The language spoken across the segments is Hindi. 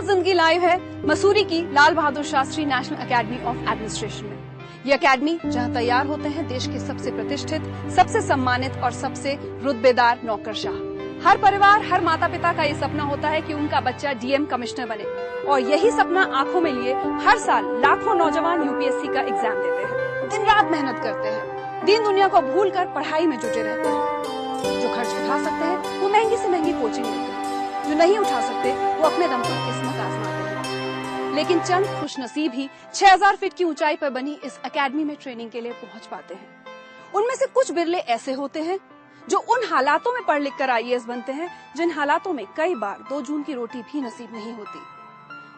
जिंदगी लाइव है मसूरी की Lal Bahadur Shastri National Academy of Administration में। ये एकेडमी जहां तैयार होते हैं देश के सबसे प्रतिष्ठित, सबसे सम्मानित और सबसे रुतबेदार नौकरशाह। हर परिवार, हर माता पिता का ये सपना होता है कि उनका बच्चा डीएम कमिश्नर बने, और यही सपना आंखों में लिए हर साल लाखों नौजवान यूपीएससी का एग्जाम देते हैं, दिन रात मेहनत करते हैं, दीन दुनिया को भूलकर पढ़ाई में जुटे रहते हैं। जो खर्च उठा सकते हैं वो महंगी से महंगी कोचिंग लेते हैं, जो नहीं उठा सकते वो अपने दम पर किस्मत आजमाते हैं। लेकिन चंद खुशनसीब ही 6000 फीट की ऊंचाई पर बनी इस एकेडमी में ट्रेनिंग के लिए पहुंच पाते हैं। उनमें से कुछ बिरले ऐसे होते हैं जो उन हालातों में पढ़ लिख कर आईएएस बनते हैं जिन हालातों में कई बार 2 जून की रोटी भी नसीब नहीं होती।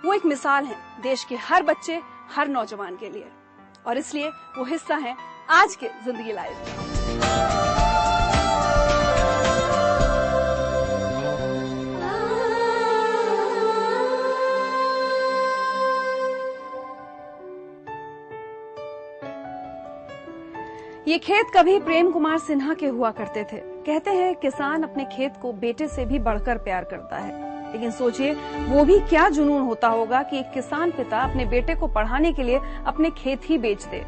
वो एक मिसाल है देश के हर बच्चे, हर नौजवान के लिए, और इसलिए वो हिस्सा है आज के जिंदगी लाइव। ये खेत कभी प्रेम कुमार सिन्हा के हुआ करते थे। कहते हैं किसान अपने खेत को बेटे से भी बढ़कर प्यार करता है, लेकिन सोचिए वो भी क्या जुनून होता होगा कि एक किसान पिता अपने बेटे को पढ़ाने के लिए अपने खेत ही बेच दे,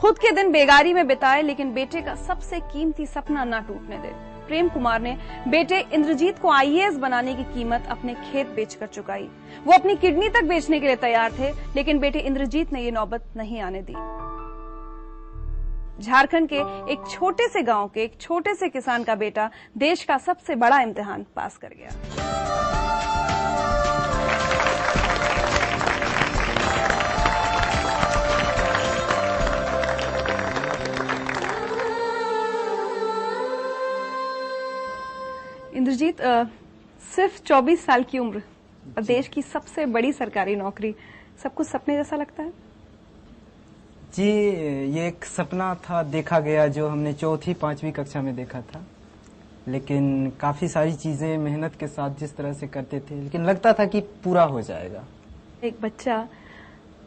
खुद के दिन बेगारी में बिताए, लेकिन बेटे का सबसे कीमती सपना ना टूटने दे। प्रेम कुमार ने बेटे इंद्रजीत को आईएएस बनाने की कीमत अपने खेत बेचकर चुकाई। वो अपनी किडनी तक बेचने के लिए तैयार थे, लेकिन बेटे इंद्रजीत ने ये नौबत नहीं आने दी। झारखंड के एक छोटे से गांव के एक छोटे से किसान का बेटा देश का सबसे बड़ा इम्तिहान पास कर गया। इंद्रजीत, सिर्फ 24 साल की उम्र और देश की सबसे बड़ी सरकारी नौकरी, सब कुछ सपने जैसा लगता है? जी, ये एक सपना था, देखा गया, जो हमने 4वीं 5वीं कक्षा में देखा था। लेकिन काफी सारी चीजें मेहनत के साथ जिस तरह से करते थे, लेकिन लगता था कि पूरा हो जाएगा। एक बच्चा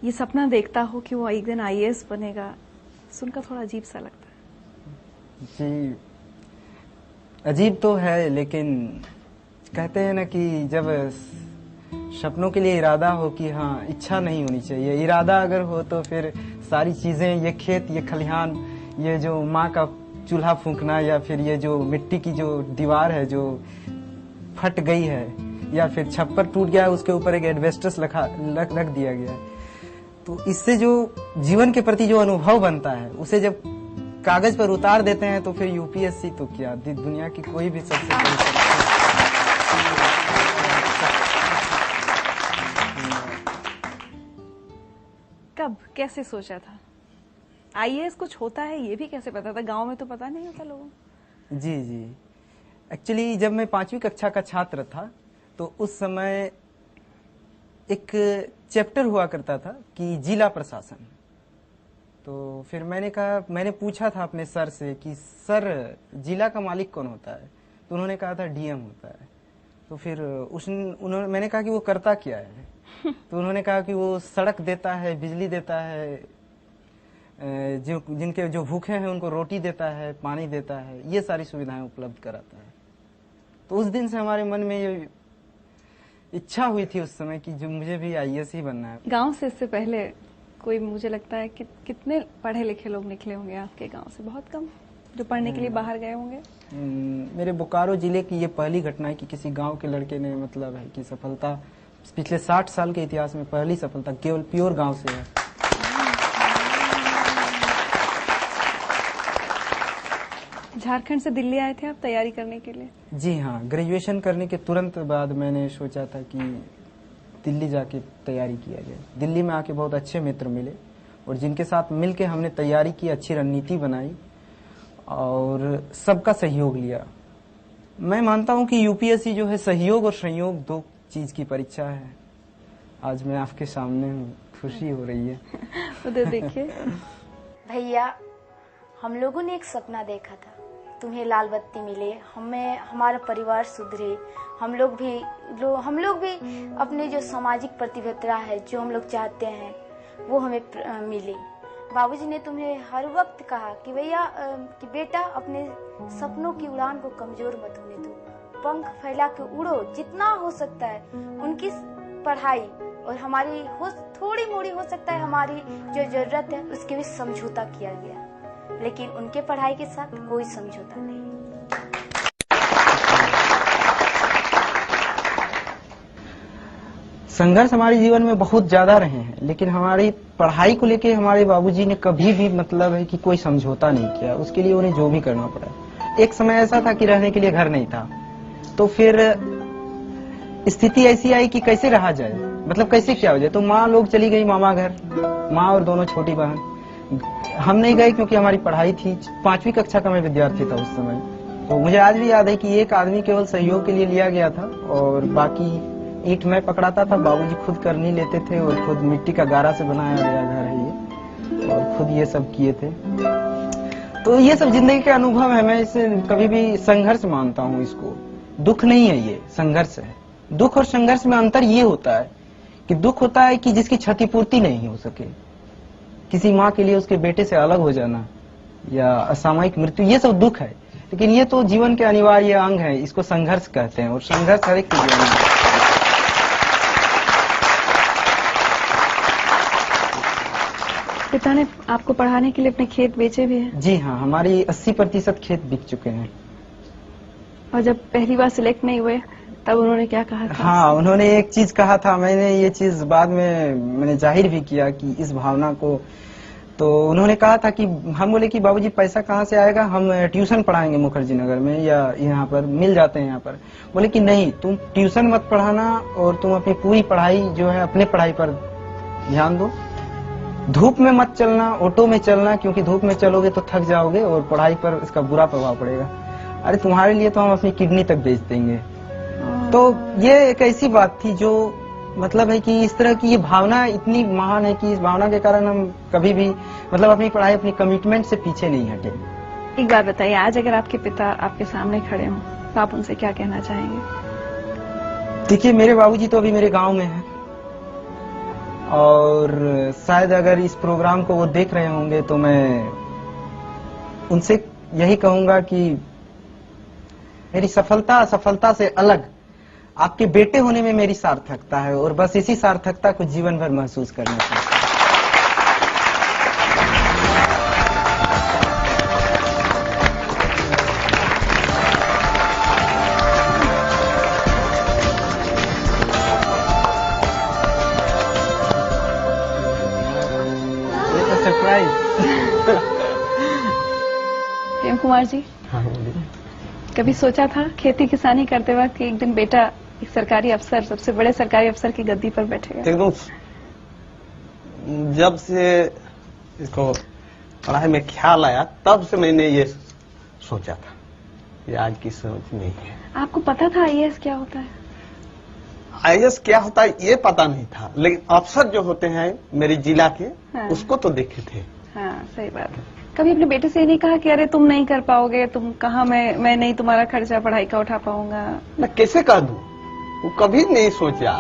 ये सपना देखता हो कि वो एक दिन आईएएस बनेगा, सुनकर थोड़ा अजीब सा लगता है। जी, अजीब तो है, लेकिन कहते हैं ना कि जब सपनों के लिए इरादा हो कि हाँ, इच्छा नहीं होनी चाहिए, इरादा अगर हो तो फिर सारी चीजें, ये खेत, ये खलिहान, ये जो माँ का चूल्हा फूंकना, या फिर ये जो मिट्टी की जो दीवार है जो फट गई है, या फिर छप्पर टूट गया है, उसके ऊपर एक एडवेस्टस रख दिया गया है, तो इससे जो जीवन के प्रति जो अनुभव बनता है उसे जब कागज पर उतार देते हैं तो फिर यूपीएससी तो क्या, दुनिया की कोई भी सबसे बड़ी कब कैसे सोचा था आईएएस कुछ होता है, ये भी कैसे पता था? गांव में तो पता नहीं होता लोगों को। जी, एक्चुअली जब मैं 5वीं कक्षा का छात्र था तो उस समय एक चैप्टर हुआ करता था कि जिला प्रशासन। तो फिर मैंने पूछा था अपने सर से कि सर, जिला का मालिक कौन होता है? तो उन्होंने कहा था डीएम होता है। तो फिर मैंने कहा कि वो करता क्या है? तो उन्होंने कहा कि वो सड़क देता है, बिजली देता है, जिनके जो भूखे हैं उनको रोटी देता है, पानी देता है, ये सारी सुविधाएं उपलब्ध कराता है। तो उस दिन से हमारे मन में ये इच्छा हुई थी उस समय कि जो मुझे भी आईएएस ही बनना है। गांव से इससे पहले कोई, मुझे लगता है कि कितने पढ़े लिखे लोग निकले होंगे आपके गांव से? बहुत कम जो पढ़ने के लिए बाहर गए होंगे। मेरे बोकारो जिले की ये पहली घटना है कि किसी गांव के लड़के ने, मतलब है कि सफलता, पिछले 60 साल के इतिहास में पहली सफलता केवल प्योर गांव से है। झारखंड से दिल्ली आए थे आप तैयारी करने के लिए? जी हाँ, ग्रेजुएशन करने के तुरंत बाद मैंने सोचा था कि दिल्ली जाके तैयारी किया जाए। दिल्ली में आके बहुत अच्छे मित्र मिले और जिनके साथ मिलके हमने तैयारी की, अच्छी रणनीति बनाई और सबका सहयोग लिया। मैं मानता हूं कि यूपीएससी जो है सहयोग और संयोग 2 चीज की परीक्षा है। आज मैं आपके सामने हूँ, खुशी हो रही है। उधर देखिए। भैया, हम लोगों ने एक सपना देखा था, तुम्हें लाल बत्ती मिले, हमें हमारा परिवार सुधरे, हम लोग भी अपने जो सामाजिक प्रतिबद्धता है, जो हम लोग चाहते हैं वो हमें मिले। बाबूजी ने तुम्हें हर वक्त कहा कि भैया, कि बेटा अपने सपनों की उड़ान को कमजोर मत होने दो, पंख फैला के उड़ो, जितना हो सकता है पढ़ाई और हमारी थोड़ी मोड़ी हो सकता है हमारी जो जरूरत है उसके भी समझौता किया गया, लेकिन उनके पढ़ाई के साथ कोई समझौता नहीं। संघर्ष हमारे जीवन में बहुत ज्यादा रहे हैं, लेकिन हमारी पढ़ाई को लेके हमारे बाबूजी ने कभी भी मतलब है कि कोई समझौता नहीं किया। उसके लिए उन्हें जो भी करना पड़ा। एक समय ऐसा था कि रहने के लिए घर नहीं था, तो फिर स्थिति ऐसी आई कि कैसे रहा जाए, मतलब कैसे क्या हो जाए। तो माँ लोग चली गई मामा घर, माँ और दोनों छोटी बहन। हम नहीं गए क्योंकि हमारी पढ़ाई थी। 5वीं कक्षा का मैं विद्यार्थी था उस समय। तो मुझे आज भी याद है कि एक आदमी केवल सहयोग के लिए लिया गया था और बाकी ईंट मैं पकड़ाता था। बाबूजी खुद कर नहीं लेते थे और खुद मिट्टी का गारा से बनाया गया घर है ये, और खुद ये सब किए थे। तो ये सब जिंदगी के अनुभव है। मैं इसे कभी भी संघर्ष मानता हूँ इसको। दुख नहीं है, ये संघर्ष है। दुख और संघर्ष में अंतर ये होता है कि दुख होता है कि जिसकी क्षतिपूर्ति नहीं हो सके, किसी माँ के लिए उसके बेटे से अलग हो जाना या असामयिक मृत्यु, ये सब दुख है। लेकिन ये तो जीवन के अनिवार्य अंग है, इसको संघर्ष कहते हैं और संघर्ष हर एक के जीवन में। पिता ने आपको पढ़ाने के लिए अपने खेत बेचे भी हैं? जी हाँ, हमारी 80% खेत बिक चुके हैं। और जब पहली बार सिलेक्ट नहीं हुए तब उन्होंने क्या कहा था? हाँ, उन्होंने एक चीज कहा था। मैंने ये चीज बाद में मैंने जाहिर भी किया कि इस भावना को। तो उन्होंने कहा था कि हम बोले कि बाबूजी पैसा कहाँ से आएगा, हम ट्यूशन पढ़ाएंगे मुखर्जी नगर में या यहाँ पर मिल जाते हैं यहाँ पर। बोले कि नहीं, तुम ट्यूशन मत पढ़ाना और तुम अपनी पूरी पढ़ाई जो है अपने पढ़ाई पर ध्यान दो। धूप में मत चलना, ऑटो में चलना, क्योंकि धूप में चलोगे तो थक जाओगे और पढ़ाई पर इसका बुरा प्रभाव पड़ेगा। अरे तुम्हारे लिए तो हम अपनी किडनी तक बेच देंगे। तो ये एक ऐसी बात थी जो मतलब है कि इस तरह की ये भावना इतनी महान है कि इस भावना के कारण हम कभी भी मतलब अपनी पढ़ाई, अपनी कमिटमेंट से पीछे नहीं हटे। एक बात बताइए, आज अगर आपके पिता आपके सामने खड़े हों तो आप उनसे क्या कहना चाहेंगे? देखिए, मेरे बाबूजी तो अभी मेरे गांव में हैं और शायद अगर इस प्रोग्राम को वो देख रहे होंगे तो मैं उनसे यही कहूंगा कि मेरी सफलता असफलता से अलग आपके बेटे होने में मेरी सार्थकता है और बस इसी सार्थकता को जीवन भर महसूस करना चाहिए। ये तो सरप्राइज। प्रेम कुमार जी, हाँ बोलिए। कभी सोचा था खेती किसानी करते वक्त कि एक दिन बेटा एक सरकारी अफसर, सबसे बड़े सरकारी अफसर की गद्दी पर बैठेगा? एकदम जब से इसको पढ़ाई में ख्याल आया तब से मैंने ये सोचा था। ये आज की सोच नहीं है। आपको पता था आईएएस क्या होता है? आईएएस क्या होता है ये पता नहीं था, लेकिन अफसर जो होते हैं मेरे जिला के, हाँ। उसको तो देखे थे। हाँ, सही बात है। कभी अपने बेटे से ये नहीं कहा कि अरे तुम नहीं कर पाओगे, तुम कहाँ, मैं नहीं तुम्हारा खर्चा पढ़ाई का उठा पाऊंगा? मैं कैसे कर दूं? वो कभी नहीं सोचा।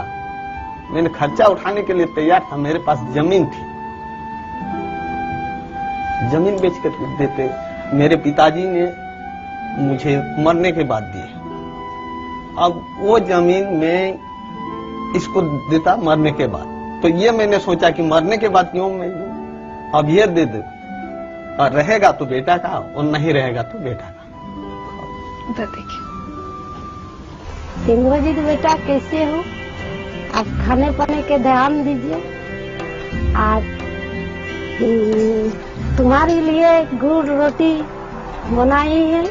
मैंने खर्चा उठाने के लिए तैयार था। मेरे पास जमीन थी, जमीन बेच कर देते। मेरे पिताजी ने मुझे मरने के बाद दिए। अब वो जमीन में इसको देता मरने के बाद, तो ये मैंने सोचा कि मरने के बाद क्यों मैं दूं, अब ये दे दे, और रहेगा तो बेटा का और नहीं रहेगा तो बेटा का। उधर देखिए। सिंघू जी बेटा कैसे हो? आप खाने पाने के ध्यान दीजिए। आज तुम्हारे लिए गुड़ रोटी बनाई है।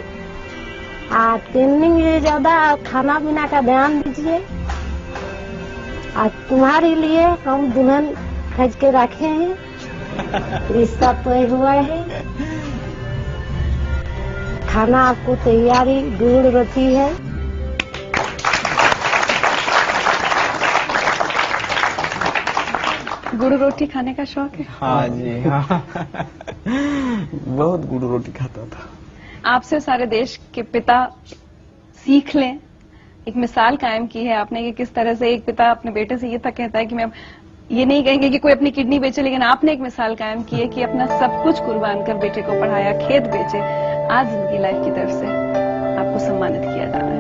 आज ट्रेनिंग में ज्यादा खाना पीना का ध्यान दीजिए। आज तुम्हारे लिए हम दुल्हन खज के रखे हैं, रिश्ता तय हुआ है। खाना आपको तैयारी गुड़ रोटी है। गुड़ रोटी खाने का शौक है? हाँ जी हाँ। बहुत गुड़ रोटी खाता था। आपसे सारे देश के पिता सीख लें। एक मिसाल कायम की है आपने कि किस तरह से एक पिता अपने बेटे से ये तक कहता है कि मैं ये नहीं कहेंगे कि कोई अपनी किडनी बेचे, लेकिन आपने एक मिसाल कायम की है कि अपना सब कुछ कुर्बान कर बेटे को पढ़ाया, खेत बेचे। आज जिंदगी लाइफ की तरफ से आपको सम्मानित किया जा रहा है।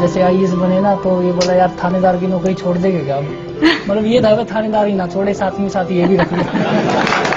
जैसे IAS बने ना, तो ये बोला यार थानेदार की नौकरी छोड़ देंगे क्या? मतलब ये था थानेदार ही ना छोड़े, साथ में साथ ये भी रख लिया।